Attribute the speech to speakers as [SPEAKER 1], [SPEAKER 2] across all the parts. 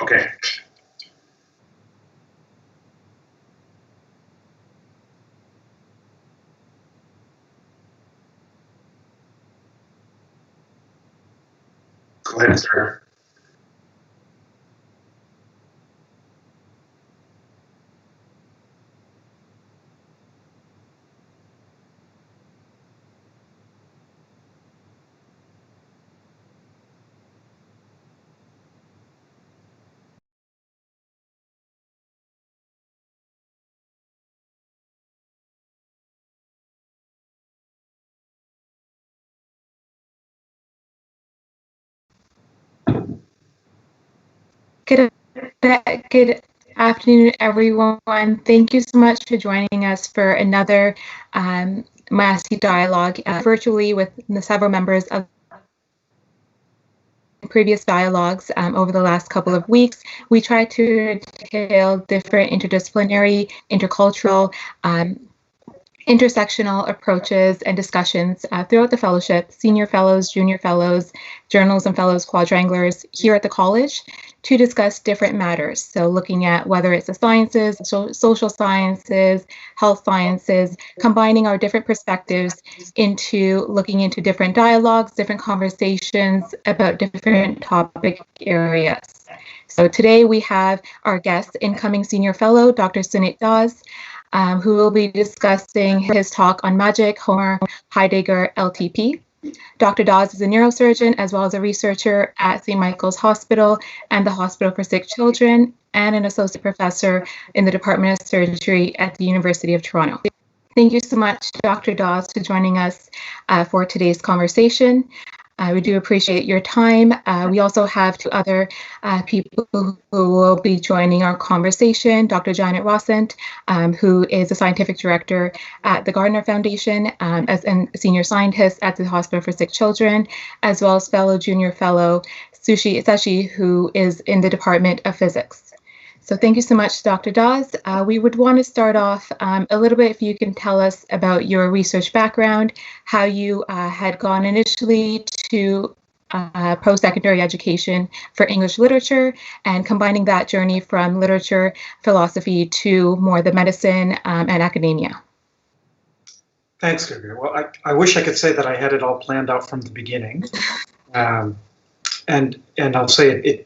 [SPEAKER 1] Okay. Go ahead, sir.
[SPEAKER 2] Good afternoon, everyone. Thank you so much for joining us for another Massey dialogue virtually with the several members of previous dialogues over the last couple of weeks. We tried to detail different interdisciplinary, intercultural, intersectional approaches and discussions throughout the fellowship, senior fellows, junior fellows, journalism fellows, quadrangulars here at the college to discuss different matters. So looking at whether it's the sciences, social sciences, health sciences, combining our different perspectives into looking into different dialogues, different conversations about different topic areas. So today we have our guest, incoming senior fellow, Dr. Sunit Das, who will be discussing his talk on magic, Homer, Heidegger, LTP. Dr. Dawes is a neurosurgeon as well as a researcher at St. Michael's Hospital and the Hospital for Sick Children, and an associate professor in the Department of Surgery at the University of Toronto. Thank you so much, Dr. Dawes, for joining us for today's conversation. We do appreciate your time. We also have two other people who will be joining our conversation. Dr. Janet Rossant, who is a scientific director at the Gardner Foundation as a senior scientist at the Hospital for Sick Children, as well as fellow junior fellow Seshu, who is in the Department of Physics. So thank you so much, Dr. Dawes. We would want to start off a little bit if you can tell us about your research background, how you had gone initially to post-secondary education for English literature, and combining that journey from literature, philosophy to more the medicine and academia.
[SPEAKER 3] Thanks, Gurveer. Well, I wish I could say that I had it all planned out from the beginning. And I'll say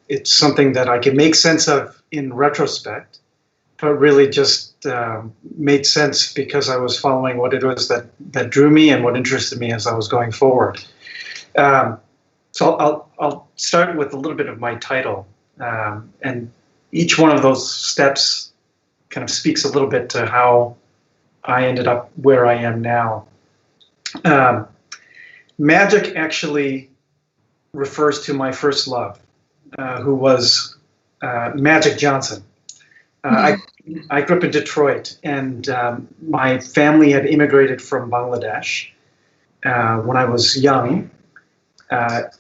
[SPEAKER 3] it's something that I can make sense of in retrospect, but really just made sense because I was following what it was that drew me and what interested me as I was going forward. So I'll start with a little bit of my title, and each one of those steps kind of speaks a little bit to how I ended up where I am now. Magic actually refers to my first love, who was Magic Johnson. I grew up in Detroit, and my family had immigrated from Bangladesh when I was young.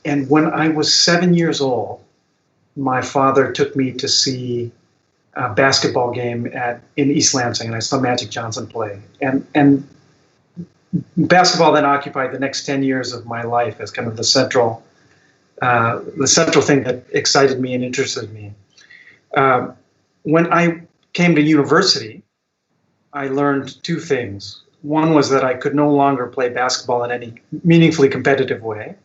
[SPEAKER 3] And when I was 7 years old, my father took me to see a basketball game in East Lansing, and I saw Magic Johnson play. And basketball then occupied the next 10 years of my life as kind of the central thing that excited me and interested me. When I came to university, I learned two things. One was that I could no longer play basketball in any meaningfully competitive way,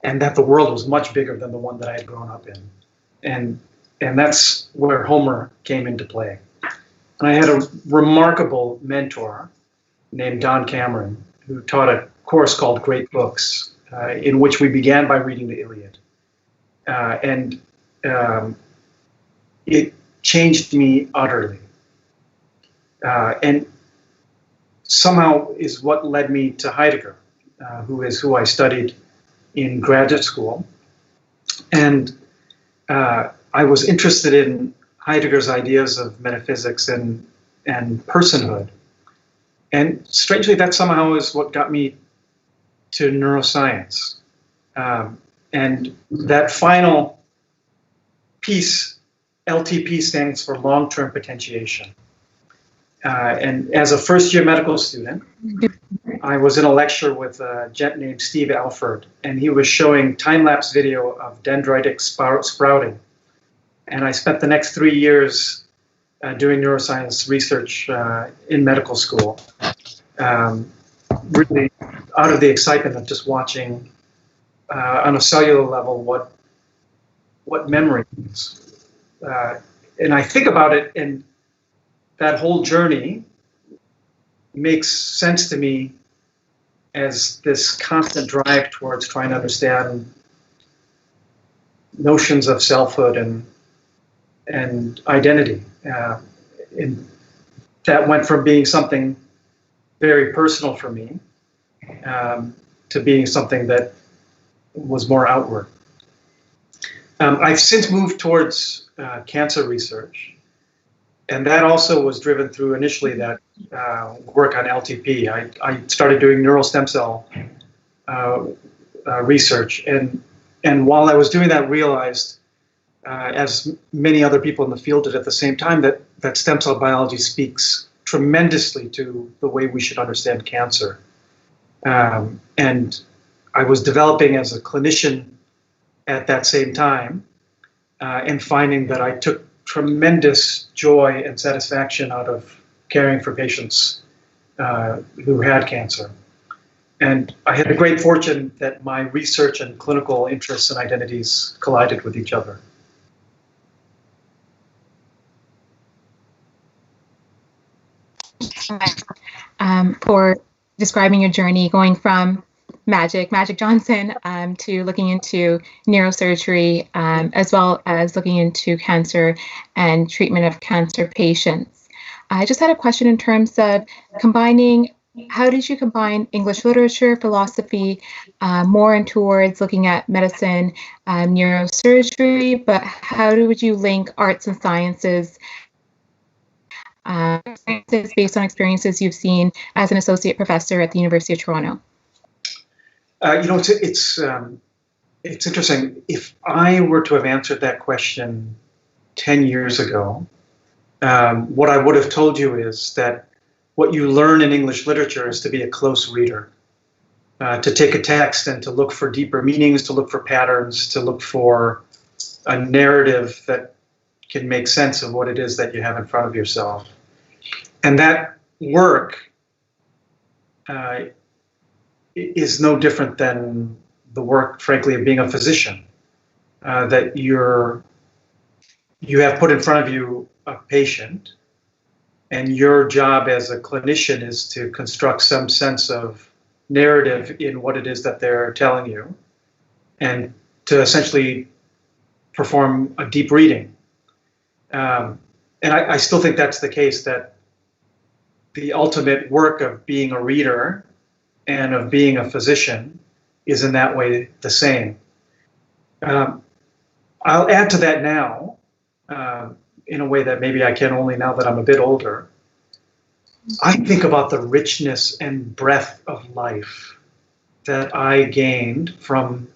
[SPEAKER 3] and that the world was much bigger than the one that I had grown up in. And that's where Homer came into play. And I had a remarkable mentor named Don Cameron, who taught a course called Great Books, in which we began by reading the Iliad. And it changed me utterly. And somehow is what led me to Heidegger, who I studied in graduate school. And I was interested in Heidegger's ideas of metaphysics and personhood. And strangely, that somehow is what got me to neuroscience. And that final piece, LTP, stands for long-term potentiation. And as a first-year medical student, I was in a lecture with a gent named Steve Alford, and he was showing time-lapse video of dendritic sprouting. And I spent the next 3 years doing neuroscience research in medical school, really out of the excitement of just watching on a cellular level what memory is. And I think about it, and that whole journey makes sense to me as this constant drive towards trying to understand notions of selfhood and identity. And that went from being something very personal for me to being something that was more outward. I've since moved towards cancer research, and that also was driven through initially that work on LTP. I started doing neural stem cell research, and while I was doing that, realized, as many other people in the field did at the same time, that stem cell biology speaks tremendously to the way we should understand cancer. And I was developing as a clinician at that same time, and finding that I took tremendous joy and satisfaction out of caring for patients who had cancer. And I had the great fortune that my research and clinical interests and identities collided with each other.
[SPEAKER 2] For describing your journey going from Magic Johnson, to looking into neurosurgery, as well as looking into cancer and treatment of cancer patients. I just had a question in terms of how did you combine English literature, philosophy, more in towards looking at medicine, neurosurgery, but how would you link arts and sciences based on experiences you've seen as an associate professor at the University of Toronto?
[SPEAKER 3] It's interesting. If I were to have answered that question 10 years ago, what I would have told you is that what you learn in English literature is to be a close reader, to take a text and to look for deeper meanings, to look for patterns, to look for a narrative that can make sense of what it is that you have in front of yourself. And that work is no different than the work, frankly, of being a physician, that you have put in front of you a patient, and your job as a clinician is to construct some sense of narrative in what it is that they're telling you, and to essentially perform a deep reading. And I still think that's the case, that the ultimate work of being a reader and of being a physician is in that way the same. I'll add to that now, in a way that maybe I can only now that I'm a bit older. I think about the richness and breadth of life that I gained from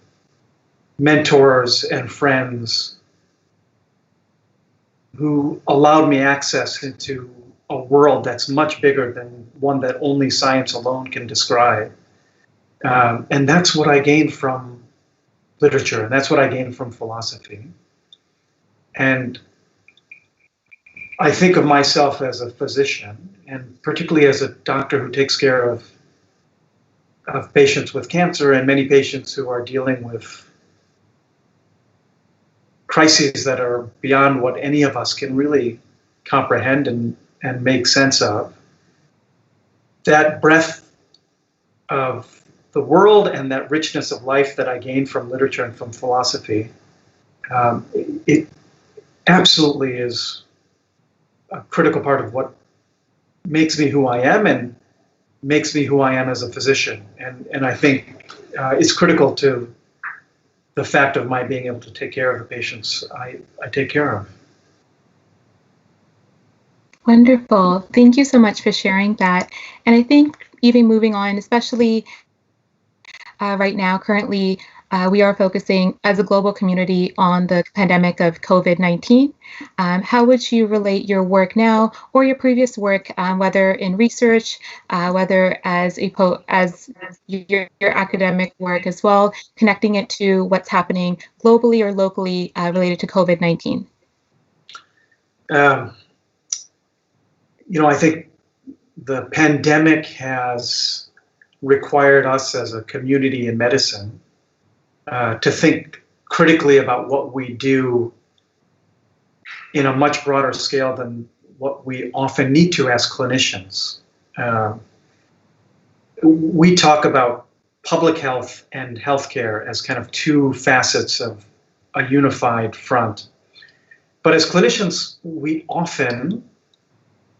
[SPEAKER 3] mentors and friends who allowed me access into a world that's much bigger than one that only science alone can describe. And that's what I gained from literature, and that's what I gained from philosophy. And I think of myself as a physician, and particularly as a doctor who takes care of patients with cancer, and many patients who are dealing with crises that are beyond what any of us can really comprehend and make sense of. That breadth of the world and that richness of life that I gained from literature and from philosophy, it absolutely is a critical part of what makes me who I am and makes me who I am as a physician. And I think it's critical to the fact of my being able to take care of the patients I take care of.
[SPEAKER 2] Wonderful. Thank you so much for sharing that. And I think even moving on, especially right now, currently, we are focusing as a global community on the pandemic of COVID-19. How would you relate your work now or your previous work, whether in research, whether as your academic work as well, connecting it to what's happening globally or locally related to COVID-19?
[SPEAKER 3] I think the pandemic has required us as a community in medicine to think critically about what we do in a much broader scale than what we often need to as clinicians. We talk about public health and healthcare as kind of two facets of a unified front. But as clinicians, we often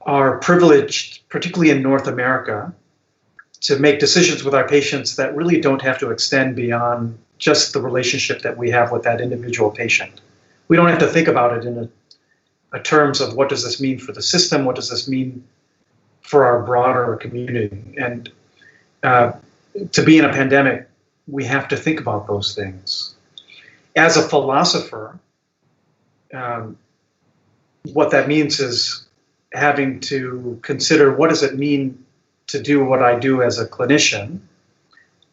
[SPEAKER 3] are privileged, particularly in North America, to make decisions with our patients that really don't have to extend beyond just the relationship that we have with that individual patient. We don't have to think about it in a terms of what does this mean for the system, what does this mean for our broader community. And to be in a pandemic, we have to think about those things. As a philosopher, what that means is having to consider what does it mean to do what I do as a clinician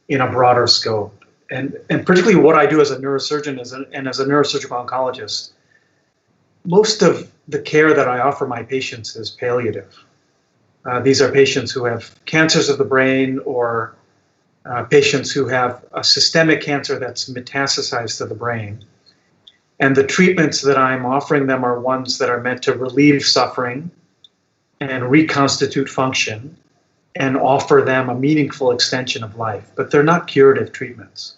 [SPEAKER 3] in a broader scope. And particularly what I do as a neurosurgeon and as a neurosurgical oncologist. Most of the care that I offer my patients is palliative. These are patients who have cancers of the brain or patients who have a systemic cancer that's metastasized to the brain. And the treatments that I'm offering them are ones that are meant to relieve suffering and reconstitute function and offer them a meaningful extension of life. But they're not curative treatments.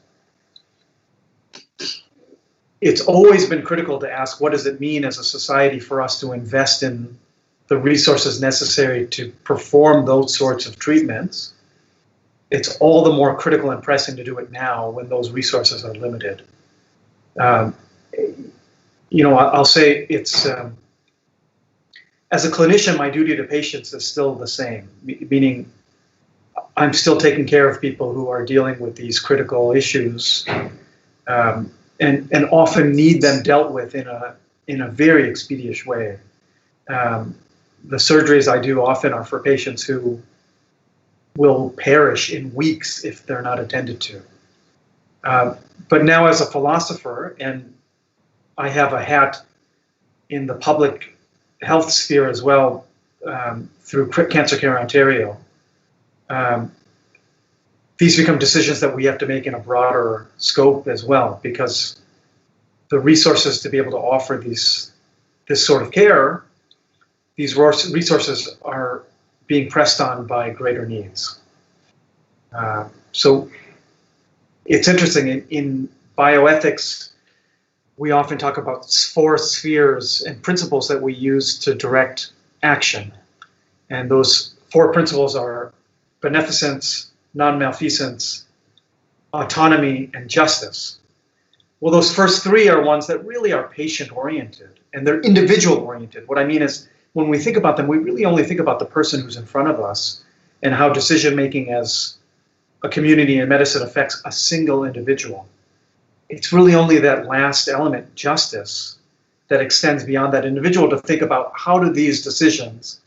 [SPEAKER 3] It's always been critical to ask, what does it mean as a society for us to invest in the resources necessary to perform those sorts of treatments? It's all the more critical and pressing to do it now when those resources are limited. I'll say it's, as a clinician, my duty to patients is still the same, meaning I'm still taking care of people who are dealing with these critical issues and often need them dealt with in a very expeditious way. The surgeries I do often are for patients who will perish in weeks if they're not attended to. But now as a philosopher, and I have a hat in the public health sphere as well through Cancer Care Ontario, these become decisions that we have to make in a broader scope as well, because the resources to be able to offer this sort of care, these resources are being pressed on by greater needs. So it's interesting, in bioethics, we often talk about 4 spheres and principles that we use to direct action. And those 4 principles are beneficence, non-malfeasance, autonomy, and justice. Well, those first 3 are ones that really are patient-oriented, and they're individual-oriented. What I mean is, when we think about them, we really only think about the person who's in front of us and how decision-making as a community in medicine affects a single individual. It's really only that last element, justice, that extends beyond that individual to think about how do these decisions,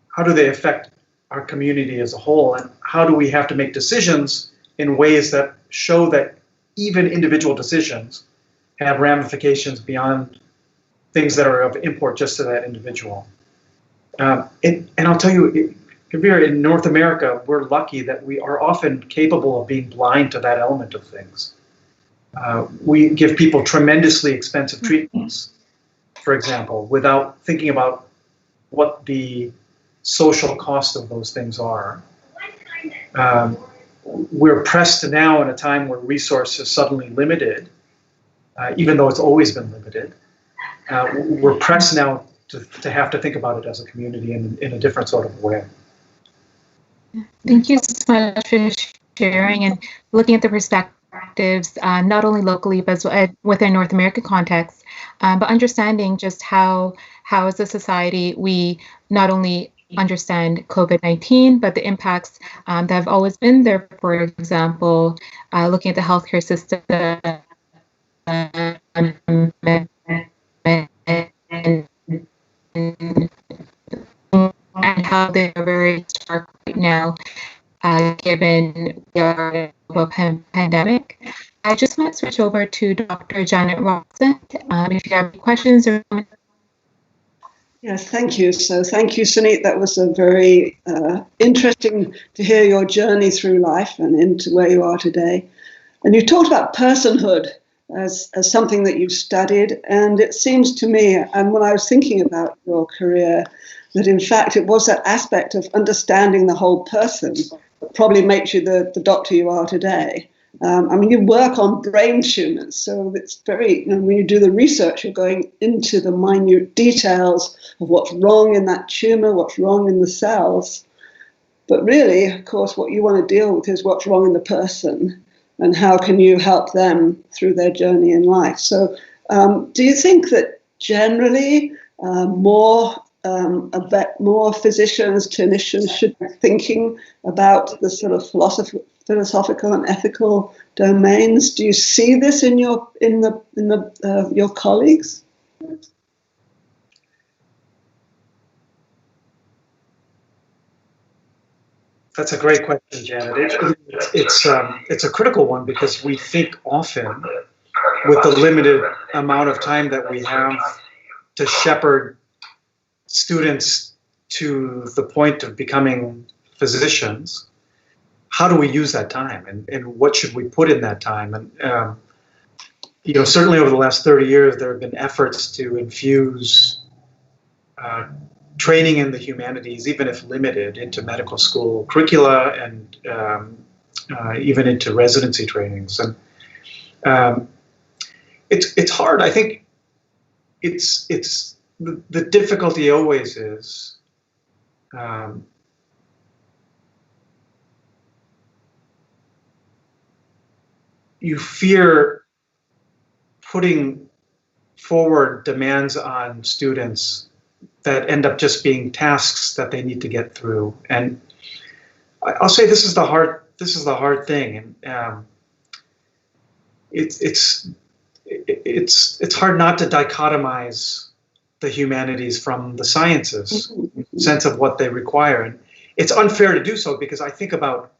[SPEAKER 3] how do they affect our community as a whole, and how do we have to make decisions in ways that show that even individual decisions have ramifications beyond things that are of import just to that individual. And I'll tell you, Gurveer, in North America, we're lucky that we are often capable of being blind to that element of things. We give people tremendously expensive treatments, for example, without thinking about what the social cost of those things are. We're pressed now in a time where resource is suddenly limited, even though it's always been limited. We're pressed now to have to think about it as a community in a different sort of way.
[SPEAKER 2] Thank you so much for sharing and looking at the perspectives, not only locally, but within North American context, but understanding just how as a society, we not only understand COVID-19, but the impacts that have always been there, for example, looking at the healthcare system and how they are very stark right now, given we are in a pandemic. I just want to switch over to Dr. Janet Rossant. If you have any questions or comments.
[SPEAKER 1] Yes, thank you. So thank you, Sunit. That was a very interesting to hear your journey through life and into where you are today. And you talked about personhood as something that you've studied. And it seems to me, and when I was thinking about your career, that in fact it was that aspect of understanding the whole person that probably makes you the doctor you are today. I mean, you work on brain tumors, so it's very, when you do the research, you're going into the minute details of what's wrong in that tumor, what's wrong in the cells. But really, of course, what you want to deal with is what's wrong in the person and how can you help them through their journey in life. So do you think that generally more physicians, clinicians should be thinking about the sort of philosophical and ethical domains? Do you see this in your colleagues?
[SPEAKER 3] That's a great question, Janet. It's a critical one because we think often, with the limited amount of time that we have to shepherd students to the point of becoming physicians, how do we use that time, and what should we put in that time? And certainly over the last 30 years, there have been efforts to infuse training in the humanities, even if limited, into medical school curricula and even into residency trainings. And it's hard. I think it's the difficulty always is you fear putting forward demands on students that end up just being tasks that they need to get through. And I'll say this is the hard thing. And it's hard not to dichotomize the humanities from the sciences, sense of what they require. And it's unfair to do so because I think about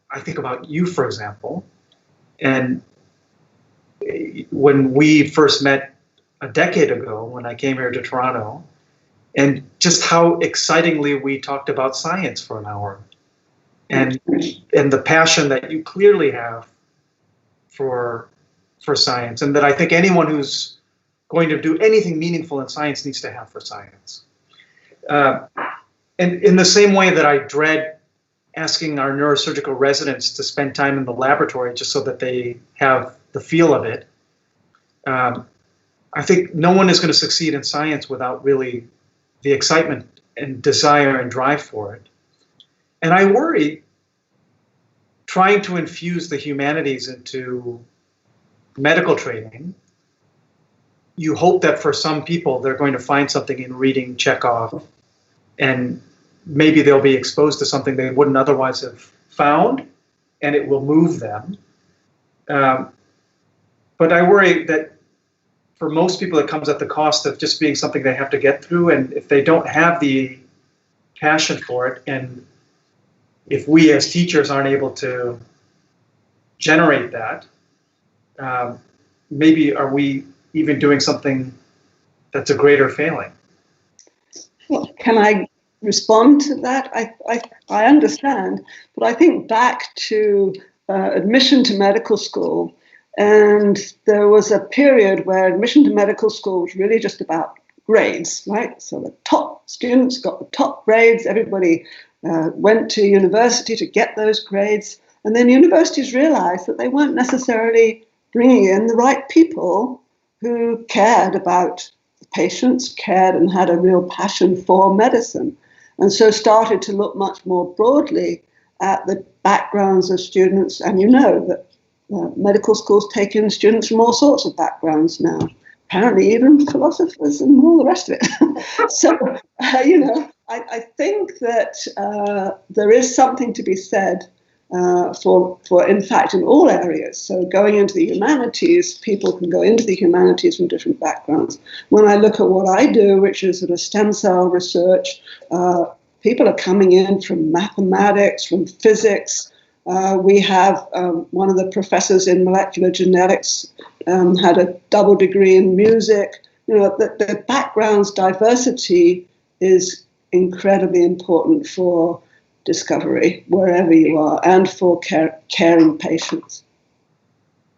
[SPEAKER 3] you, for example, and when we first met a decade ago, when I came here to Toronto, and just how excitingly we talked about science for an hour, and the passion that you clearly have for science, and that I think anyone who's going to do anything meaningful in science needs to have for science. And in the same way that I dread asking our neurosurgical residents to spend time in the laboratory just so that they have the feel of it, I think no one is going to succeed in science without really the excitement and desire and drive for it. And I worry trying to infuse the humanities into medical training, you hope that for some people they're going to find something in reading Chekhov, and maybe they'll be exposed to something they wouldn't otherwise have found, and it will move them. But I worry that for most people it comes at the cost of just being something they have to get through, and if they don't have the passion for it, and if we as teachers aren't able to generate that, maybe are we even doing something that's a greater failing?
[SPEAKER 1] Well, can I respond to that? I understand, but I think back to admission to medical school, and there was a period where admission to medical school was really just about grades, right? So the top students got the top grades, everybody went to university to get those grades, and then universities realized that they weren't necessarily bringing in the right people who cared about the patients, cared and had a real passion for medicine, and so started to look much more broadly at the backgrounds of students. And you know that medical schools take in students from all sorts of backgrounds now, apparently even philosophers and all the rest of it. So, I think that there is something to be said for, in fact, in all areas. So going into the humanities, people can go into the humanities from different backgrounds. When I look at what I do, which is sort of stem cell research, people are coming in from mathematics, from physics. We have one of the professors in molecular genetics had a double degree in music. You know, the backgrounds diversity is incredibly important for discovery wherever you are, and for caring patients.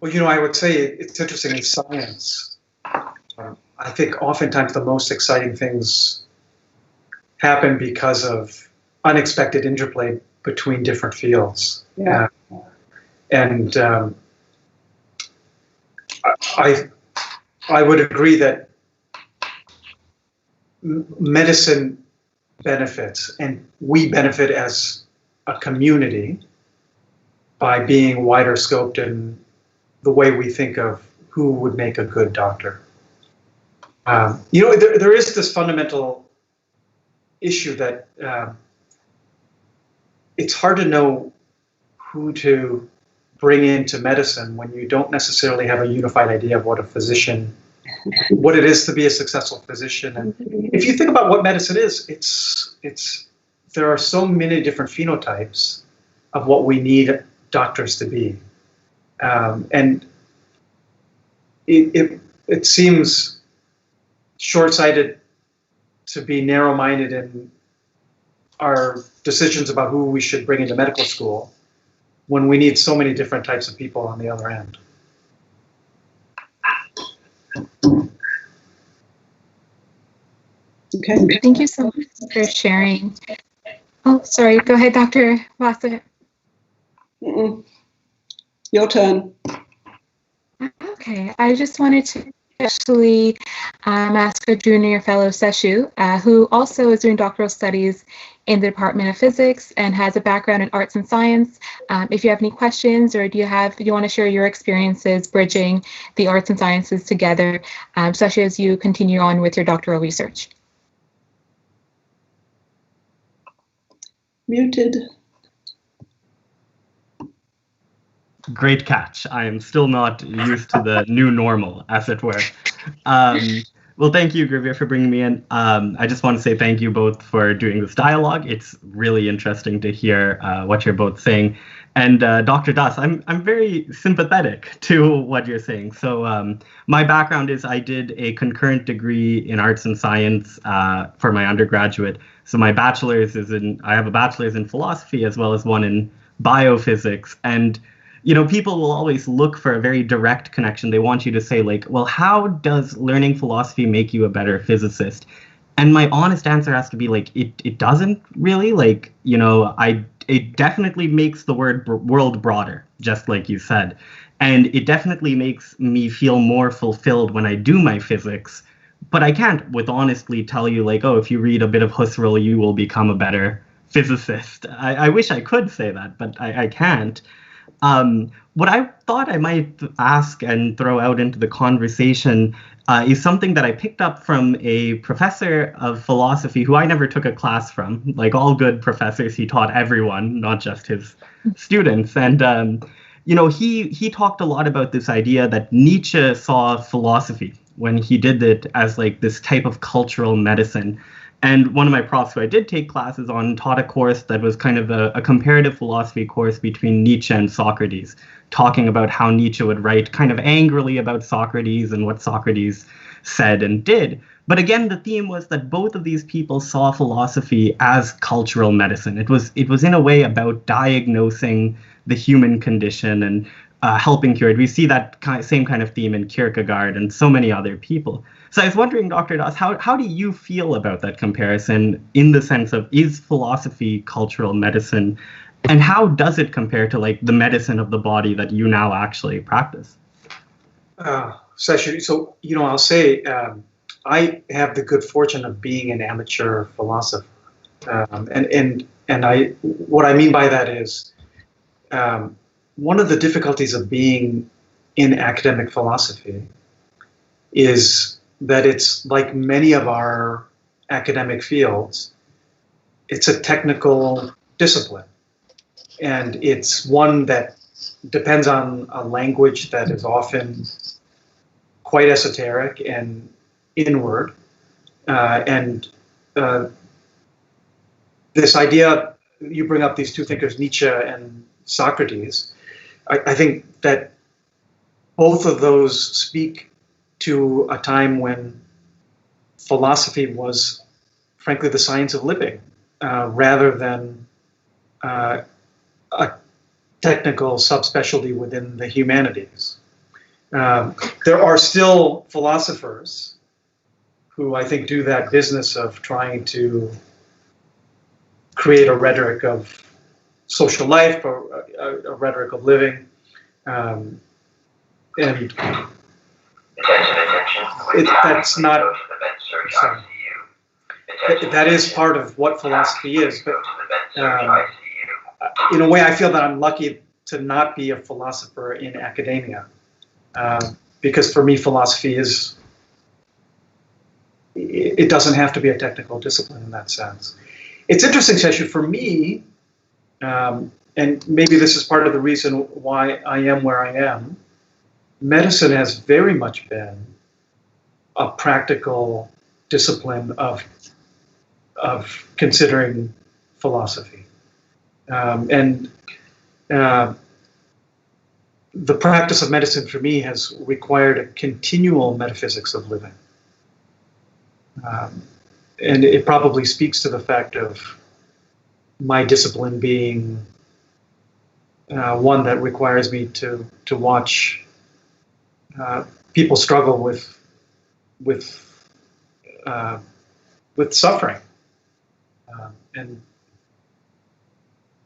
[SPEAKER 3] Well, you know, I would say it's interesting in science. I think oftentimes the most exciting things happen because of unexpected interplay between different fields.
[SPEAKER 1] Yeah.
[SPEAKER 3] And I would agree that medicine benefits, and we benefit as a community by being wider scoped in the way we think of who would make a good doctor. You know, there is this fundamental issue that it's hard to know who to bring into medicine when you don't necessarily have a unified idea of what what it is to be a successful physician. And if you think about what medicine is, there are so many different phenotypes of what we need doctors to be. And it seems short-sighted to be narrow-minded in our decisions about who we should bring into medical school when we need so many different types of people on the other end.
[SPEAKER 1] Okay.
[SPEAKER 2] Thank you so much for sharing. Oh, sorry. Go ahead, Dr. Rossant.
[SPEAKER 1] Your turn.
[SPEAKER 2] Okay. I just wanted to actually ask a junior fellow, Seshu, who also is doing doctoral studies in the Department of Physics and has a background in arts and science. If you have any questions, or do you want to share your experiences bridging the arts and sciences together, especially as you continue on with your doctoral research?
[SPEAKER 1] Muted.
[SPEAKER 4] Great catch. I am still not used to the new normal, as it were. Well, thank you, Gurveer, for bringing me in. I just want to say thank you both for doing this dialogue. It's really interesting to hear what you're both saying. And Dr. Das, I'm very sympathetic to what you're saying. So my background is I did a concurrent degree in arts and science for my undergraduate. So my bachelor's I have a bachelor's in philosophy as well as one in biophysics. And you know, people will always look for a very direct connection. They want you to say, like, well, how does learning philosophy make you a better physicist? And my honest answer has to be, like, it doesn't really. Like, you know, it definitely makes the world broader, just like you said. And it definitely makes me feel more fulfilled when I do my physics. But I can't with honestly tell you, like, oh, if you read a bit of Husserl, you will become a better physicist. I wish I could say that, but I can't. What I thought I might ask and throw out into the conversation is something that I picked up from a professor of philosophy who I never took a class from. Like all good professors, he taught everyone, not just his students. And, you know, he talked a lot about this idea that Nietzsche saw philosophy when he did it as like this type of cultural medicine. And one of my profs who I did take classes on taught a course that was kind of a comparative philosophy course between Nietzsche and Socrates, talking about how Nietzsche would write kind of angrily about Socrates and what Socrates said and did. But again, the theme was that both of these people saw philosophy as cultural medicine. It was in a way about diagnosing the human condition and helping cure it. We see that same kind of theme in Kierkegaard and so many other people. So I was wondering, Dr. Das, how do you feel about that comparison in the sense of, is philosophy cultural medicine? And how does it compare to like the medicine of the body that you now actually practice?
[SPEAKER 3] Seshu, so, you know, I'll say I have the good fortune of being an amateur philosopher. And what I mean by that is one of the difficulties of being in academic philosophy is that it's like many of our academic fields, it's a technical discipline, and it's one that depends on a language that is often quite esoteric and inward, and this idea, you bring up these two thinkers, Nietzsche and Socrates. I think that both of those speak to a time when philosophy was, frankly, the science of living, rather than a technical subspecialty within the humanities. There are still philosophers who I think do that business of trying to create a rhetoric of social life, or a rhetoric of living, and that's not. Sorry. That is part of what philosophy is, but in a way, I feel that I'm lucky to not be a philosopher in academia, because for me, philosophy is. It doesn't have to be a technical discipline in that sense. It's interesting, Seshu, for me, and maybe this is part of the reason why I am where I am. Medicine has very much been a practical discipline of considering philosophy, and the practice of medicine for me has required a continual metaphysics of living. And it probably speaks to the fact of my discipline being one that requires me to watch people struggle with suffering, and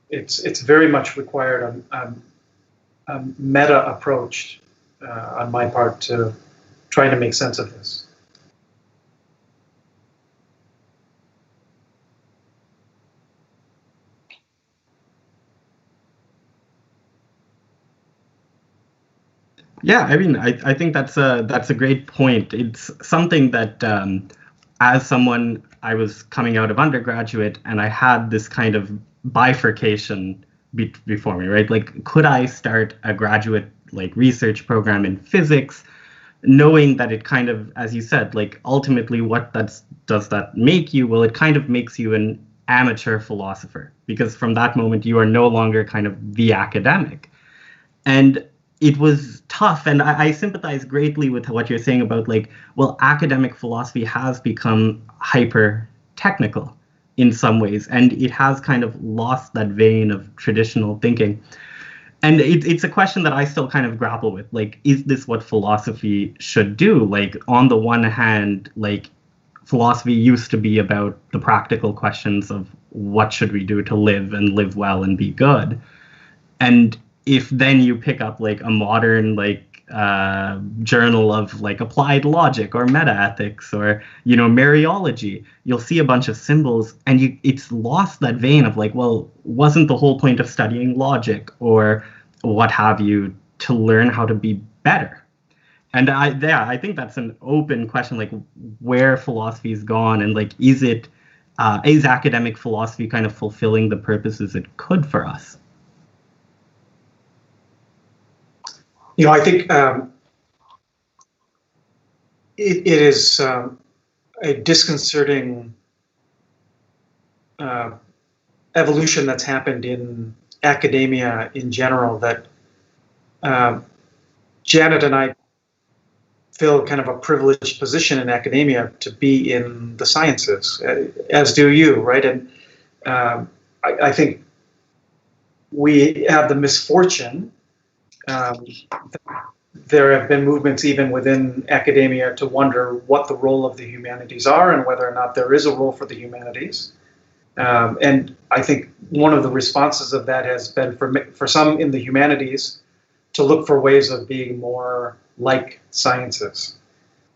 [SPEAKER 3] it's very much required a meta approach on my part to trying to make sense of this.
[SPEAKER 4] Yeah, I mean, I think that's a great point. It's something that, as someone, I was coming out of undergraduate, and I had this kind of bifurcation before me, right? Like, could I start a graduate research program in physics, knowing that it kind of, as you said, ultimately, what does that make you? Well, it kind of makes you an amateur philosopher, because from that moment you are no longer kind of the academic, and it was tough, and I sympathize greatly with what you're saying about academic philosophy has become hyper technical in some ways, and it has kind of lost that vein of traditional thinking. And it's a question that I still kind of grapple with. Is this what philosophy should do? On the one hand, philosophy used to be about the practical questions of what should we do to live and live well and be good. And if then you pick up a modern journal of applied logic or metaethics or Mariology, you'll see a bunch of symbols, and it's lost that vein of well, wasn't the whole point of studying logic or what have you to learn how to be better? And I think that's an open question, where philosophy's gone, and is academic philosophy kind of fulfilling the purposes it could for us?
[SPEAKER 3] I think it is a disconcerting evolution that's happened in academia in general, that Janet and I fill kind of a privileged position in academia to be in the sciences, as do you, right? And I think we have the misfortune. There have been movements even within academia to wonder what the role of the humanities are and whether or not there is a role for the humanities. And I think one of the responses of that has been for some in the humanities to look for ways of being more like sciences.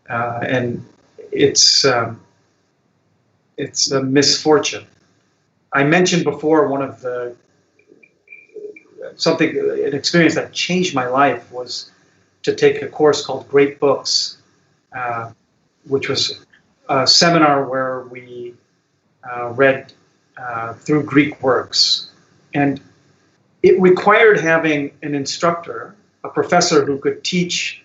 [SPEAKER 3] And it's a misfortune. I mentioned before an experience that changed my life was to take a course called Great Books, which was a seminar where we read through Greek works. And it required having an instructor, a professor who could teach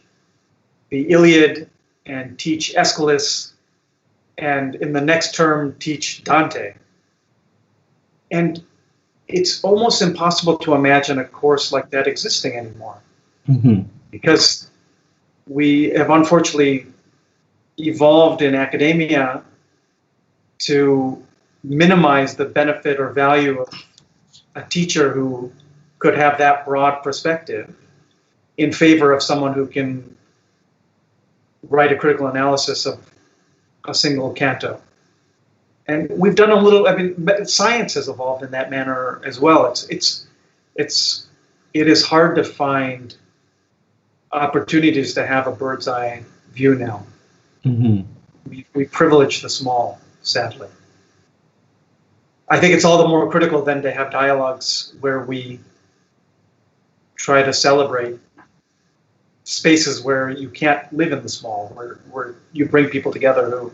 [SPEAKER 3] the Iliad and teach Aeschylus, and in the next term teach Dante. And it's almost impossible to imagine a course like that existing anymore.
[SPEAKER 4] Mm-hmm.
[SPEAKER 3] Because we have unfortunately evolved in academia to minimize the benefit or value of a teacher who could have that broad perspective in favor of someone who can write a critical analysis of a single canto. And we've done a little, I mean, science has evolved in that manner as well. It is hard to find opportunities to have a bird's eye view now.
[SPEAKER 4] Mm-hmm.
[SPEAKER 3] We privilege the small, sadly. I think it's all the more critical then to have dialogues where we try to celebrate spaces where you can't live in the small, where you bring people together who,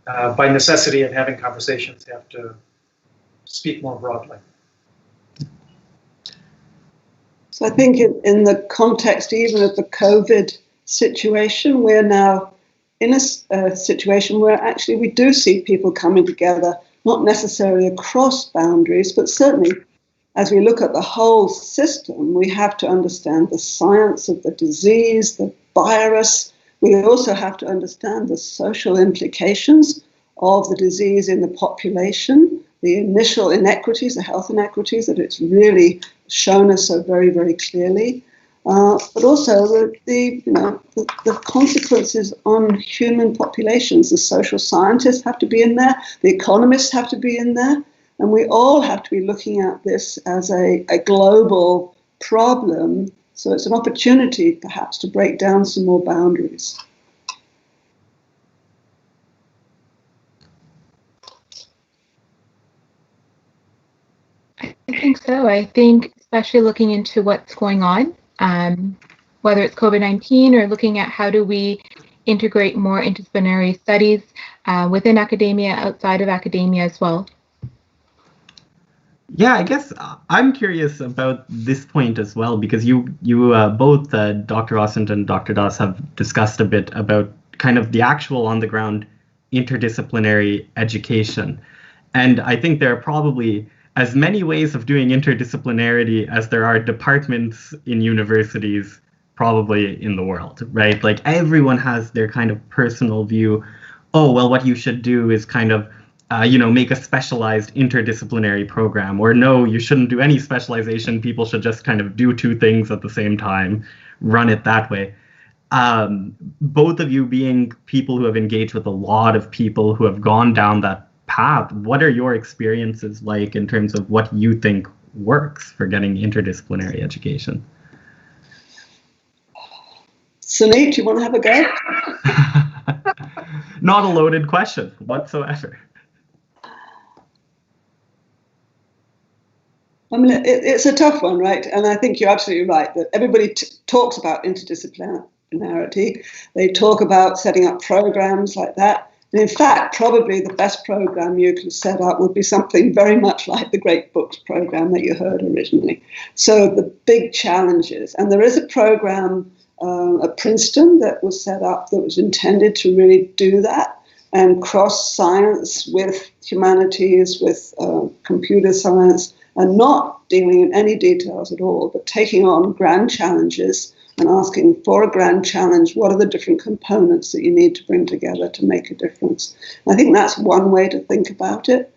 [SPEAKER 3] by necessity of having conversations, have to speak more broadly.
[SPEAKER 1] So I think in the context even of the COVID situation, we're now in a situation where actually we do see people coming together, not necessarily across boundaries, but certainly as we look at the whole system, we have to understand the science of the disease, the virus. We also have to understand the social implications of the disease in the population, the initial inequities, the health inequities that it's really shown us so very, very clearly, but also the consequences on human populations. The social scientists have to be in there, the economists have to be in there, and we all have to be looking at this as a global problem. So it's an opportunity perhaps to break down some more boundaries.
[SPEAKER 2] I think so. I think especially looking into what's going on, whether it's COVID-19 or looking at how do we integrate more interdisciplinary studies within academia, outside of academia as well.
[SPEAKER 4] Yeah, I guess I'm curious about this point as well, because you both, Dr. Rossant and Dr. Das, have discussed a bit about kind of the actual on-the-ground interdisciplinary education. And I think there are probably as many ways of doing interdisciplinarity as there are departments in universities probably in the world, right? Like everyone has their kind of personal view. Oh, well, what you should do is kind of make a specialized interdisciplinary program, or no, you shouldn't do any specialization. People should just kind of do two things at the same time, run it that way. Both of you being people who have engaged with a lot of people who have gone down that path, what are your experiences like in terms of what you think works for getting interdisciplinary education?
[SPEAKER 1] Sunit, do you want to have a go?
[SPEAKER 4] Not a loaded question whatsoever.
[SPEAKER 1] I mean, it's a tough one, right? And I think you're absolutely right that everybody talks about interdisciplinarity. They talk about setting up programs like that. And in fact, probably the best program you can set up would be something very much like the Great Books program that you heard originally. So the big challenges, and there is a program at Princeton that was set up that was intended to really do that and cross science with humanities, with computer science, and not dealing in any details at all, but taking on grand challenges and asking for a grand challenge, what are the different components that you need to bring together to make a difference? And I think that's one way to think about it.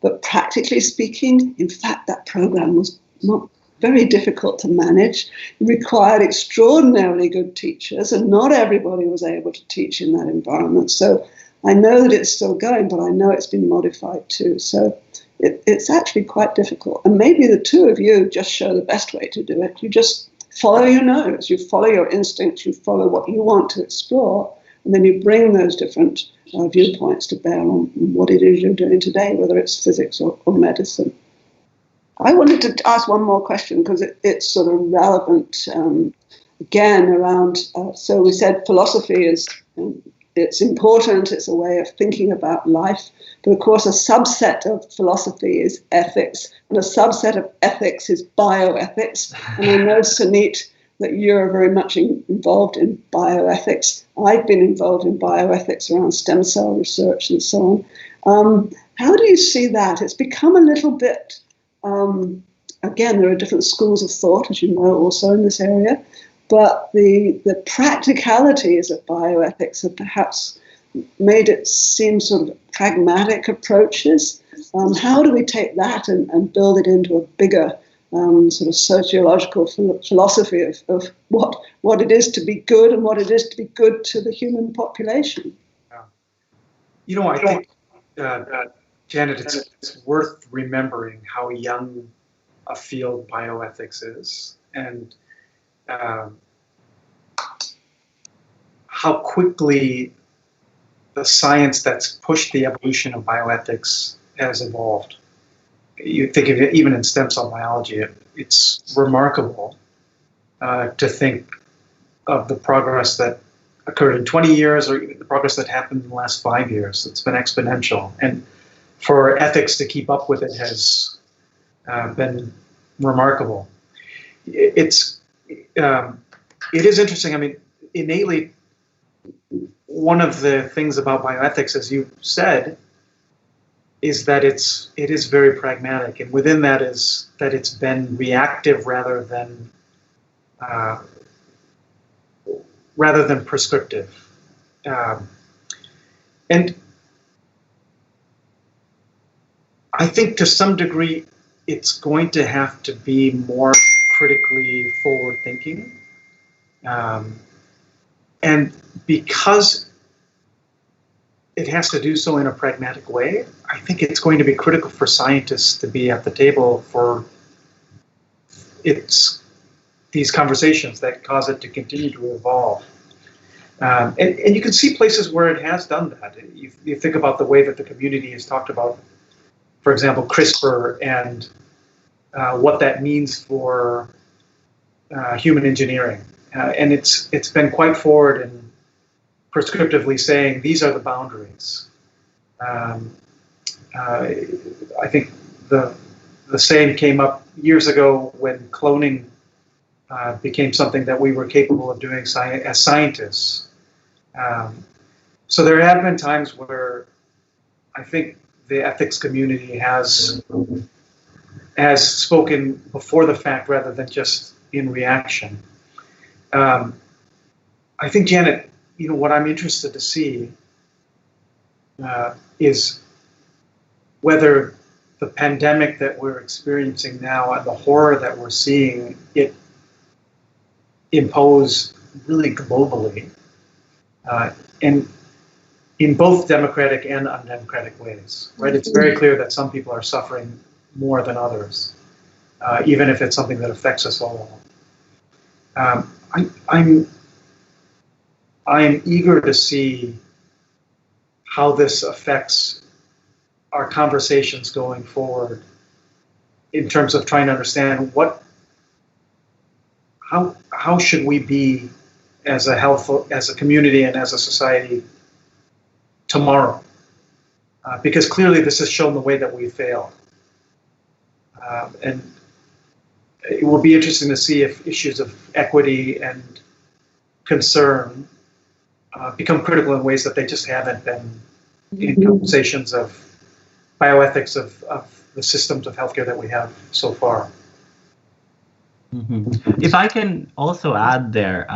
[SPEAKER 1] But practically speaking, in fact, that program was not very difficult to manage. It required extraordinarily good teachers, and not everybody was able to teach in that environment. So I know that it's still going, but I know it's been modified too. So it's actually quite difficult. And maybe the two of you just show the best way to do it. You just follow your nose, you follow your instincts, you follow what you want to explore, and then you bring those different viewpoints to bear on what it is you're doing today, whether it's physics or medicine. I wanted to ask one more question because it's sort of relevant, again, around, so we said philosophy is it's important, it's a way of thinking about life. But of course, a subset of philosophy is ethics, and a subset of ethics is bioethics. And I know, Sunit, that you're very much involved in bioethics. I've been involved in bioethics around stem cell research and so on. How do you see that? It's become a little bit, again, there are different schools of thought, as you know, also in this area. But the practicalities of bioethics have perhaps made it seem sort of pragmatic approaches. How do we take that and build it into a bigger sort of sociological philosophy of what it is to be good and what it is to be good to the human population?
[SPEAKER 3] I think, Janet, it's worth remembering how young a field bioethics is, and how quickly the science that's pushed the evolution of bioethics has evolved. You think of it even in stem cell biology, it's remarkable to think of the progress that occurred in 20 years or even the progress that happened in the last 5 years. It's been exponential. And for ethics to keep up with it has been remarkable. It is interesting. I mean, innately, one of the things about bioethics, as you said, is that it is very pragmatic, and within that is that it's been reactive rather than prescriptive, and I think to some degree it's going to have to be more critically forward-thinking, and because it has to do so in a pragmatic way, I think it's going to be critical for scientists to be at the table for these conversations that cause it to continue to evolve. And you can see places where it has done that. You think about the way that the community has talked about, for example, CRISPR and what that means for human engineering. And it's been quite forward in prescriptively saying these are the boundaries. I think the same came up years ago when cloning became something that we were capable of doing as scientists. So there have been times where I think the ethics community has spoken before the fact rather than just in reaction. I think, Janet, what I'm interested to see is whether the pandemic that we're experiencing now and the horror that we're seeing it impose really globally, and in both democratic and undemocratic ways, right? It's very clear that some people are suffering more than others, even if it's something that affects us all. I'm eager to see how this affects our conversations going forward in terms of trying to understand how should we be as a community and as a society tomorrow, because clearly this has shown the way that we failed, and it will be interesting to see if issues of equity and concern become critical in ways that they just haven't been in conversations of bioethics of the systems of healthcare that we have so far.
[SPEAKER 4] Mm-hmm. If I can also add there,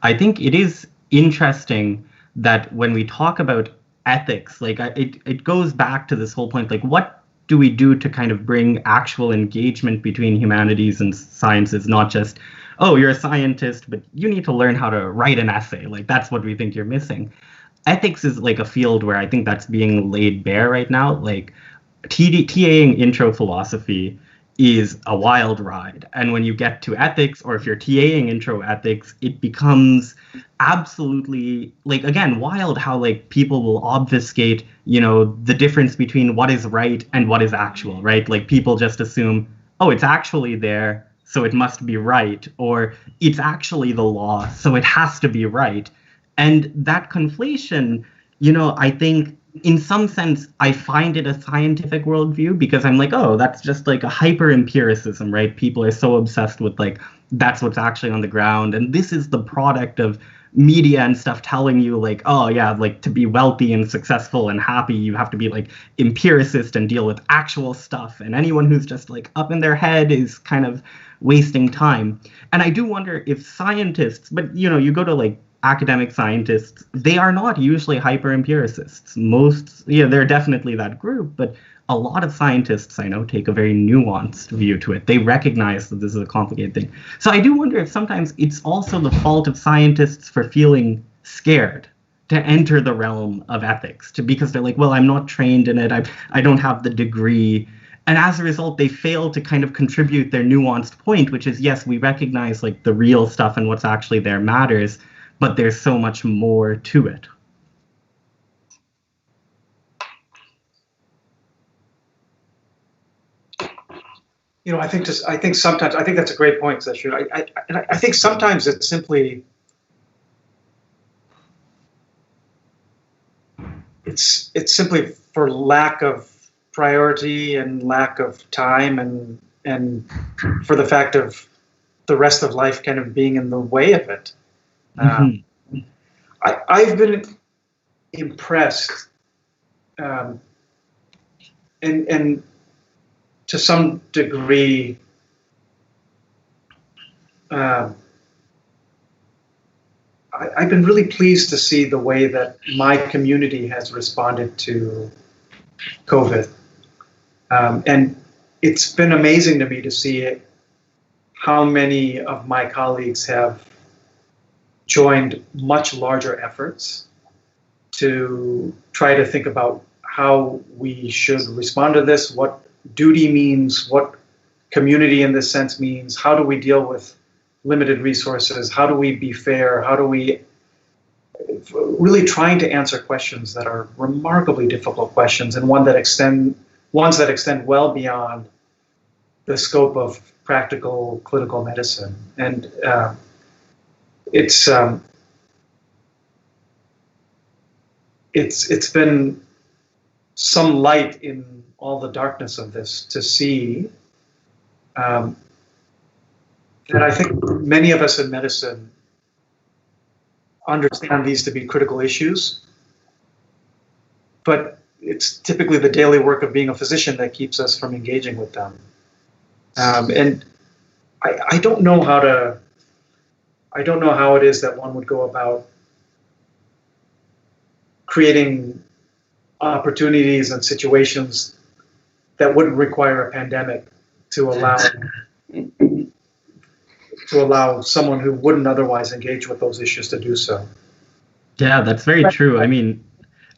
[SPEAKER 4] I think it is interesting that when we talk about ethics, like it goes back to this whole point, like what do we do to kind of bring actual engagement between humanities and sciences, not just, oh, you're a scientist, but you need to learn how to write an essay. Like that's what we think you're missing. Ethics is like a field where I think that's being laid bare right now. Like TAing intro philosophy is a wild ride. And when you get to ethics, or if you're TAing intro ethics, it becomes absolutely, like, again, wild how like people will obfuscate, the difference between what is right and what is actual, right? Like people just assume, oh, it's actually there, so it must be right, or it's actually the law, so it has to be right. And that conflation, I think in some sense, I find it a scientific worldview because I'm like, oh, that's just like a hyper empiricism, right? People are so obsessed with like, that's what's actually on the ground. And this is the product of media and stuff telling you like, oh yeah, like to be wealthy and successful and happy, you have to be like empiricist and deal with actual stuff. And anyone who's just like up in their head is kind of wasting time. And I do wonder if scientists, but you go to like academic scientists, they are not usually hyper empiricists. They're definitely that group, but a lot of scientists I know take a very nuanced view to it. They recognize that this is a complicated thing. So I do wonder if sometimes it's also the fault of scientists for feeling scared to enter the realm of ethics, because they're like, well, I'm not trained in it. I don't have the degree. And as a result, they fail to kind of contribute their nuanced point, which is, yes, we recognize like the real stuff and what's actually there matters, but there's so much more to it.
[SPEAKER 3] I think that's a great point, Seshu. I think sometimes it's simply for lack of priority and lack of time and for the fact of the rest of life kind of being in the way of it. I've been impressed, and to some degree, I've been really pleased to see the way that my community has responded to COVID, and it's been amazing to me to see how many of my colleagues have joined much larger efforts to try to think about how we should respond to this, what duty means, what community in this sense means, how do we deal with limited resources, how do we be fair, how do we really trying to answer questions that are remarkably difficult questions and ones that extend well beyond the scope of practical clinical medicine. And it's been some light in all the darkness of this to see that I think many of us in medicine understand these to be critical issues, but it's typically the daily work of being a physician that keeps us from engaging with them. And I don't know how it is that one would go about creating opportunities and situations that wouldn't require a pandemic to allow someone who wouldn't otherwise engage with those issues to do so.
[SPEAKER 4] Yeah, that's very true. I mean,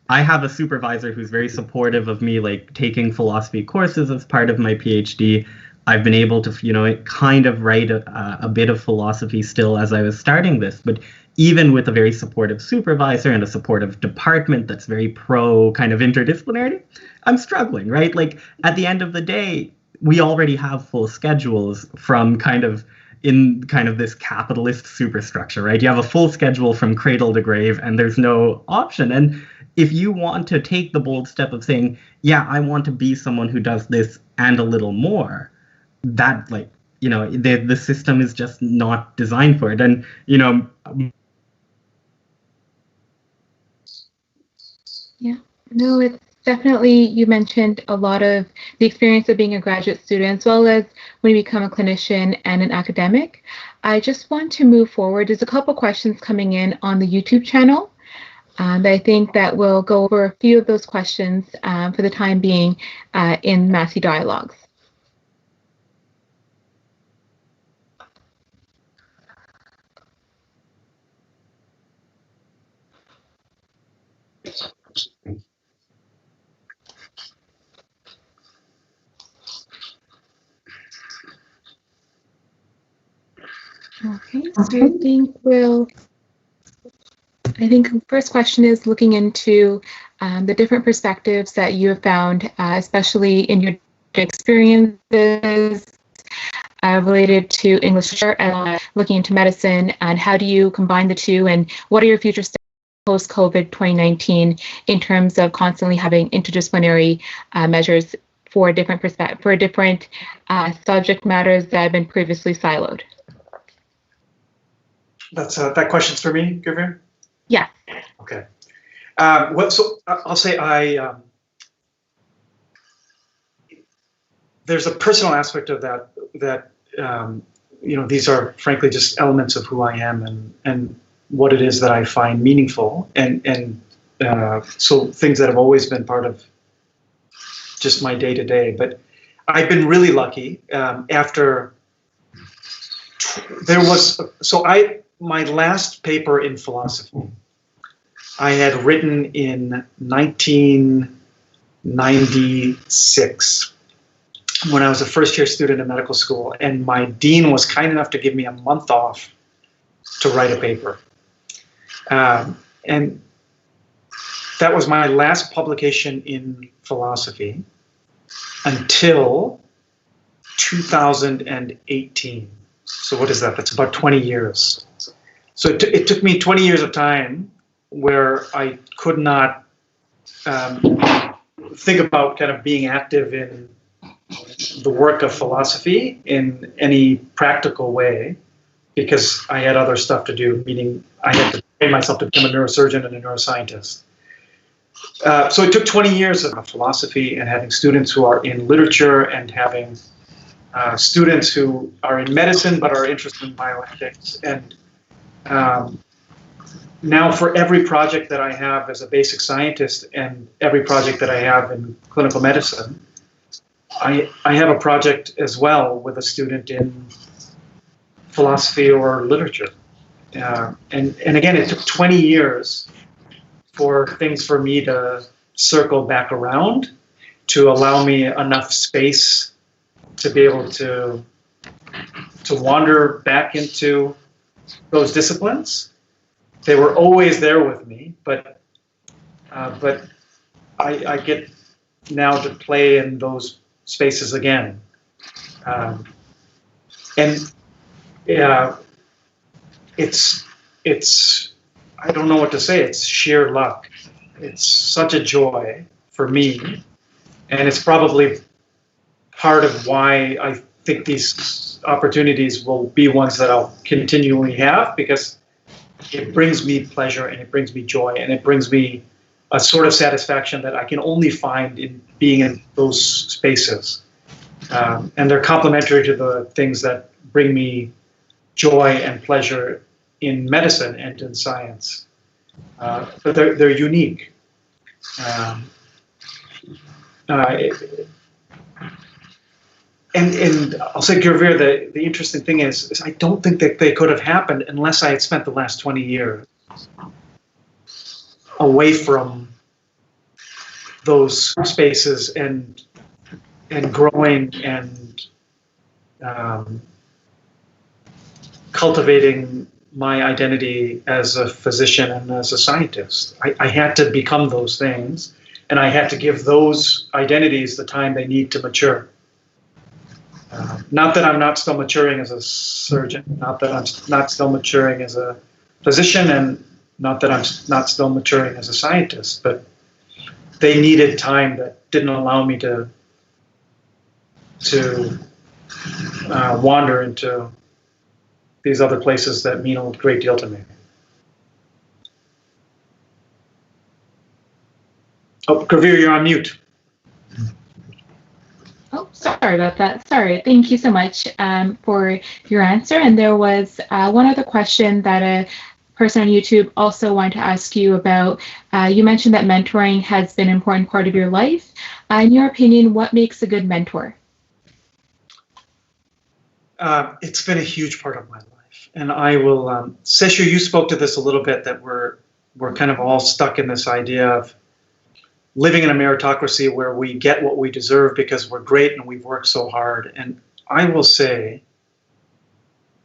[SPEAKER 4] I have a supervisor who's very supportive of me like taking philosophy courses as part of my PhD. I've been able to, kind of write a bit of philosophy still as I was starting this, but even with a very supportive supervisor and a supportive department that's very pro kind of interdisciplinarity, I'm struggling, right? Like at the end of the day, we already have full schedules from kind of this capitalist superstructure, right? You have a full schedule from cradle to grave and there's no option. And if you want to take the bold step of saying, yeah, I want to be someone who does this and a little more, that the system is just not designed for it. And,
[SPEAKER 2] yeah, no, it's definitely, you mentioned a lot of the experience of being a graduate student, as well as when you become a clinician and an academic. I just want to move forward. There's a couple questions coming in on the YouTube channel. I think that we'll go over a few of those questions for the time being in Massey Dialogues. Okay, so I think first question is looking into the different perspectives that you have found, especially in your experiences related to English literature and looking into medicine, and how do you combine the two, and what are your future steps post-COVID 2019 in terms of constantly having interdisciplinary measures for different subject matters that have been previously siloed?
[SPEAKER 3] That question's for me, Gurveer?
[SPEAKER 2] Yeah.
[SPEAKER 3] Okay. So I'll say there's a personal aspect of that these are frankly just elements of who I am and what it is that I find meaningful, and so things that have always been part of just my day to day. But I've been really lucky. My last paper in philosophy I had written in 1996 when I was a first-year student in medical school, and my dean was kind enough to give me a month off to write a paper. And that was my last publication in philosophy until 2018. So what is that? That's about 20 years. So it took me 20 years of time where I could not think about kind of being active in the work of philosophy in any practical way, because I had other stuff to do, meaning I had to train myself to become a neurosurgeon and a neuroscientist. So it took 20 years of philosophy and having students who are in literature and having students who are in medicine but are interested in bioethics. And now for every project that I have as a basic scientist and every project that I have in clinical medicine, I have a project as well with a student in philosophy or literature. And again, it took 20 years for things for me to circle back around to allow me enough space to be able to wander back into those disciplines. They were always there with me, but I get now to play in those spaces again. It's I don't know what to say. It's sheer luck. It's such a joy for me, and it's probably part of why I think these opportunities will be ones that I'll continually have, because it brings me pleasure and it brings me joy and it brings me a sort of satisfaction that I can only find in being in those spaces. And they're complementary to the things that bring me joy and pleasure in medicine and in science. But they're unique. And I'll say, Gurveer, the interesting thing is I don't think that they could have happened unless I had spent the last 20 years away from those spaces and growing and cultivating my identity as a physician and as a scientist. I had to become those things, and I had to give those identities the time they need to mature. Not that I'm not still maturing as a surgeon, not that I'm not still maturing as a physician, and not that I'm not still maturing as a scientist, but they needed time that didn't allow me to wander into these other places that mean a great deal to me. Oh, Gurveer, you're on mute.
[SPEAKER 2] Oh, sorry about that. Sorry. Thank you so much for your answer. And there was one other question that a person on YouTube also wanted to ask you about. You mentioned that mentoring has been an important part of your life. In your opinion, what makes a good mentor?
[SPEAKER 3] It's been a huge part of my life. And I will, Seshu, you spoke to this a little bit, that we're kind of all stuck in this idea of living in a meritocracy where we get what we deserve because we're great and we've worked so hard. And I will say,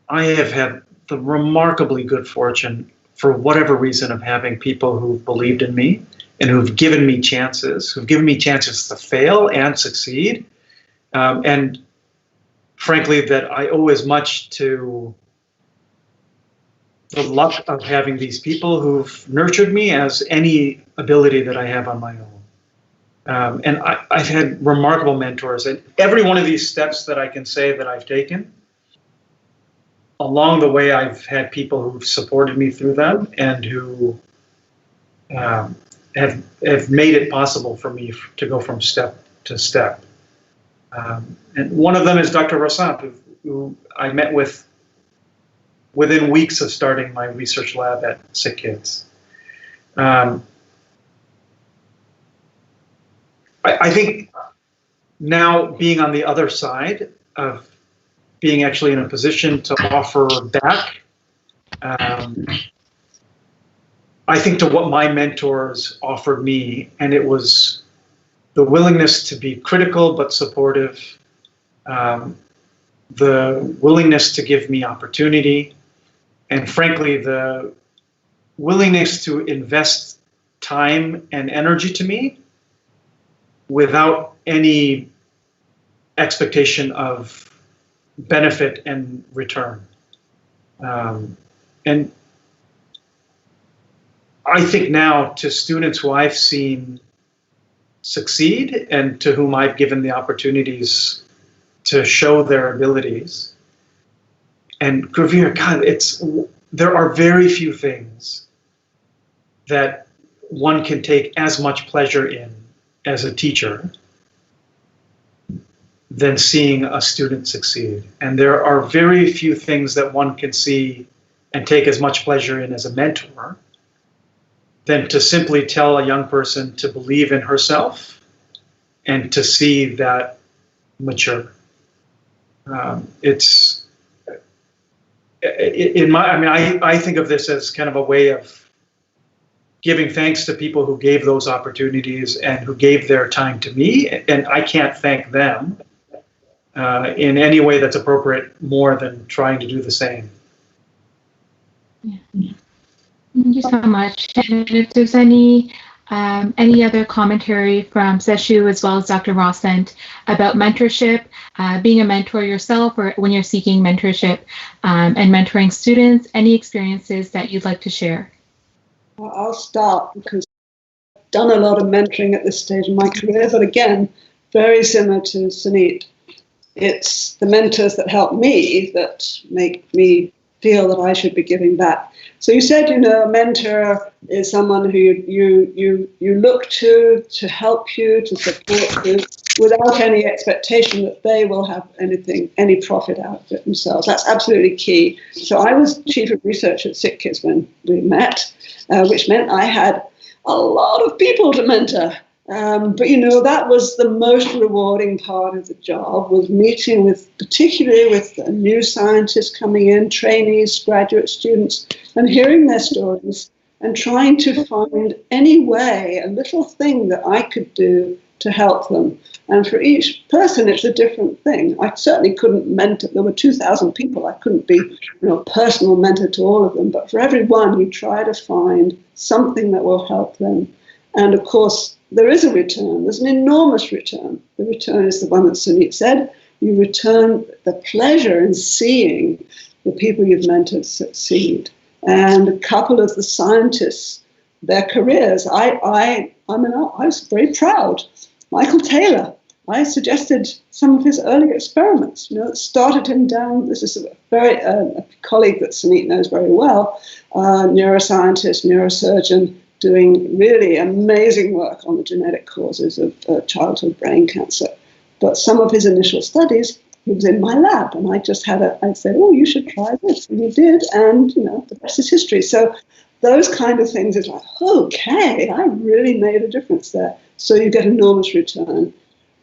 [SPEAKER 3] I have had the remarkably good fortune, for whatever reason, of having people who've believed in me and who've given me chances to fail and succeed. And frankly, that I owe as much to the luck of having these people who've nurtured me as any ability that I have on my own. And I've had remarkable mentors, and every one of these steps that I can say that I've taken, along the way, I've had people who've supported me through them and who have made it possible for me to go from step to step. And one of them is Dr. Rossant, who I met with within weeks of starting my research lab at Sick Kids. I think now being on the other side of being actually in a position to offer back, I think to what my mentors offered me, and it was the willingness to be critical but supportive, the willingness to give me opportunity, and frankly, the willingness to invest time and energy to me without any expectation of benefit and return. And I think now to students who I've seen succeed and to whom I've given the opportunities to show their abilities, and Gurveer, God, there are very few things that one can take as much pleasure in as a teacher than seeing a student succeed. And there are very few things that one can see and take as much pleasure in as a mentor than to simply tell a young person to believe in herself and to see that mature. I think of this as kind of a way of giving thanks to people who gave those opportunities and who gave their time to me, and I can't thank them in any way that's appropriate more than trying to do the same.
[SPEAKER 2] Yeah. Thank you so much. And if there's any other commentary from Seshu as well as Dr. Rossant about mentorship, being a mentor yourself or when you're seeking mentorship and mentoring students, any experiences that you'd like to share?
[SPEAKER 1] Well, I'll start because I've done a lot of mentoring at this stage in my career, but again, very similar to Sunit. It's the mentors that help me that make me feel that I should be giving back. So you said, a mentor is someone who you look to help you, to support you, without any expectation that they will have any profit out of it themselves. That's absolutely key. So I was chief of research at Sick Kids when we met, which meant I had a lot of people to mentor. But that was the most rewarding part of the job, was meeting particularly with the new scientists coming in, trainees, graduate students, and hearing their stories and trying to find any way, a little thing that I could do to help them. And for each person, it's a different thing. I certainly couldn't mentor. There were 2,000 people. I couldn't be a personal mentor to all of them. But for every one, you try to find something that will help them. And of course, there is a return. There's an enormous return. The return is the one that Sunit said. You return the pleasure in seeing the people you've mentored succeed. And a couple of the scientists, their careers, I was very proud. Michael Taylor, I suggested some of his early experiments, that started him down. This is a colleague that Sunit knows very well, neuroscientist, neurosurgeon, doing really amazing work on the genetic causes of childhood brain cancer. But some of his initial studies, he was in my lab, and I said, oh, you should try this. And he did, and the rest is history. So those kind of things is like, okay, I really made a difference there. So you get enormous return.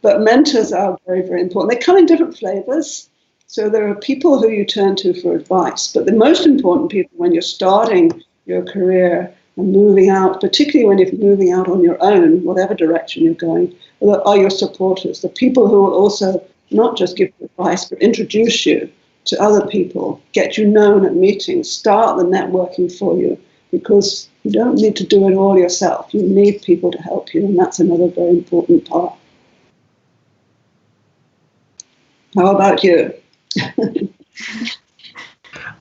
[SPEAKER 1] But mentors are very, very important. They come in different flavors. So there are people who you turn to for advice. But the most important people when you're starting your career and moving out, particularly when you're moving out on your own, whatever direction you're going, are your supporters, the people who will also not just give you advice, but introduce you to other people, get you known at meetings, start the networking for you, because you don't need to do it all yourself. You need people to help you, and that's another very important part. How about you?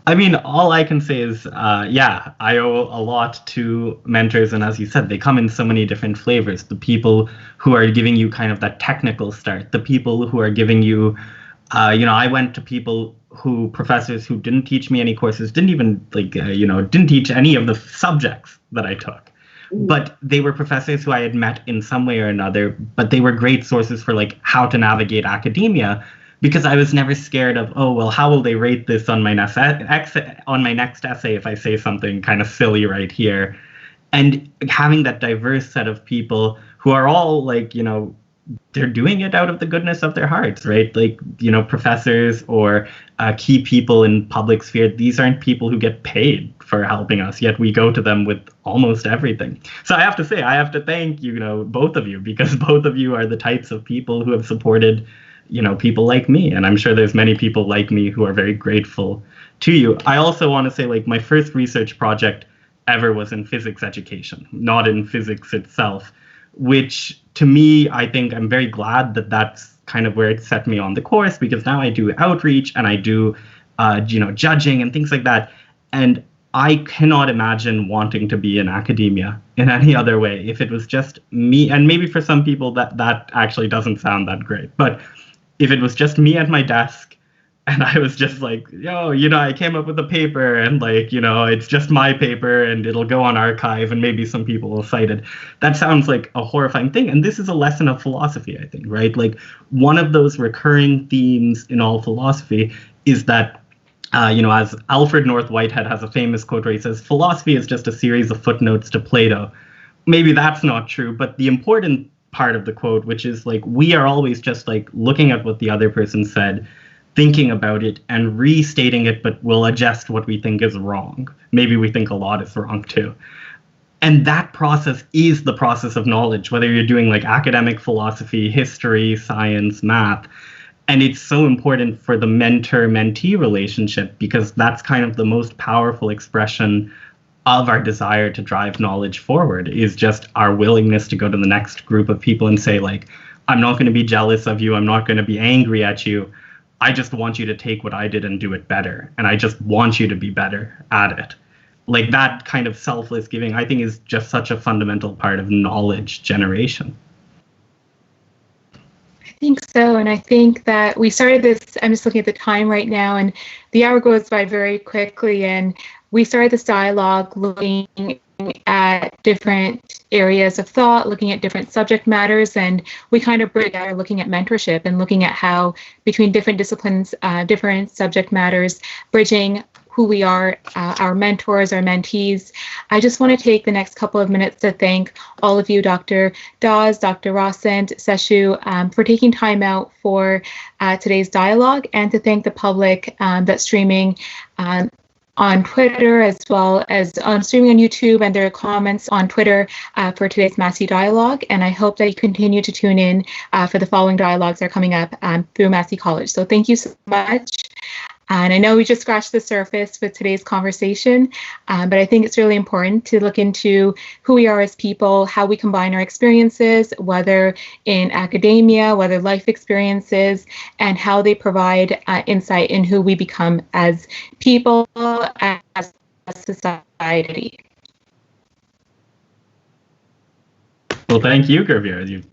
[SPEAKER 4] I mean, all I can say is, yeah, I owe a lot to mentors. And as you said, they come in so many different flavors. The people who are giving you kind of that technical start, the people who are giving you, I went to professors who didn't teach me any courses, didn't even didn't teach any of the subjects that I took. But they were professors who I had met in some way or another, but they were great sources for like how to navigate academia, because I was never scared of, oh, well, how will they rate this on my next essay if I say something kind of silly right here? And having that diverse set of people who are all like, they're doing it out of the goodness of their hearts, right? Like, professors or key people in public sphere, these aren't people who get paid for helping us, yet we go to them with almost everything. So I have to say, I have to thank, both of you, because both of you are the types of people who have supported people like me. And I'm sure there's many people like me who are very grateful to you. I also want to say, like, my first research project ever was in physics education, not in physics itself, which to me, I think I'm very glad that that's kind of where it set me on the course, because now I do outreach and I do, judging and things like that. And I cannot imagine wanting to be in academia in any other way. If it was just me, and maybe for some people that actually doesn't sound that great, but if it was just me at my desk and I was just like, I came up with a paper and like, it's just my paper and it'll go on archive and maybe some people will cite it. That sounds like a horrifying thing. And this is a lesson of philosophy, I think, right? Like one of those recurring themes in all philosophy is that, as Alfred North Whitehead has a famous quote where he says, philosophy is just a series of footnotes to Plato. Maybe that's not true, but the important part of the quote, which is like, we are always just like looking at what the other person said, thinking about it and restating it, but we'll adjust what we think is wrong. Maybe we think a lot is wrong too. And that process is the process of knowledge, whether you're doing like academic philosophy, history, science, math. And it's so important for the mentor-mentee relationship, because that's kind of the most powerful expression of our desire to drive knowledge forward, is just our willingness to go to the next group of people and say, like, I'm not going to be jealous of you. I'm not going to be angry at you. I just want you to take what I did and do it better. And I just want you to be better at it. Like that kind of selfless giving, I think, is just such a fundamental part of knowledge generation.
[SPEAKER 2] I think so. And I think that we started this, I'm just looking at the time right now, and the hour goes by very quickly. And we started this dialogue looking at different areas of thought, looking at different subject matters, and we kind of bridge together looking at mentorship and looking at how between different disciplines, different subject matters, bridging who we are, our mentors, our mentees. I just want to take the next couple of minutes to thank all of you, Dr. Dawes, Dr. Rossant, Seshu, for taking time out for today's dialogue, and to thank the public that's streaming on Twitter, as well as streaming on YouTube, and their comments on Twitter for today's Massey dialogue. And I hope that you continue to tune in for the following dialogues that are coming up through Massey College. So thank you so much. And I know we just scratched the surface with today's conversation, but I think it's really important to look into who we are as people, how we combine our experiences, whether in academia, whether life experiences, and how they provide insight in who we become as people, as a society.
[SPEAKER 4] Well, thank you, Gurveer.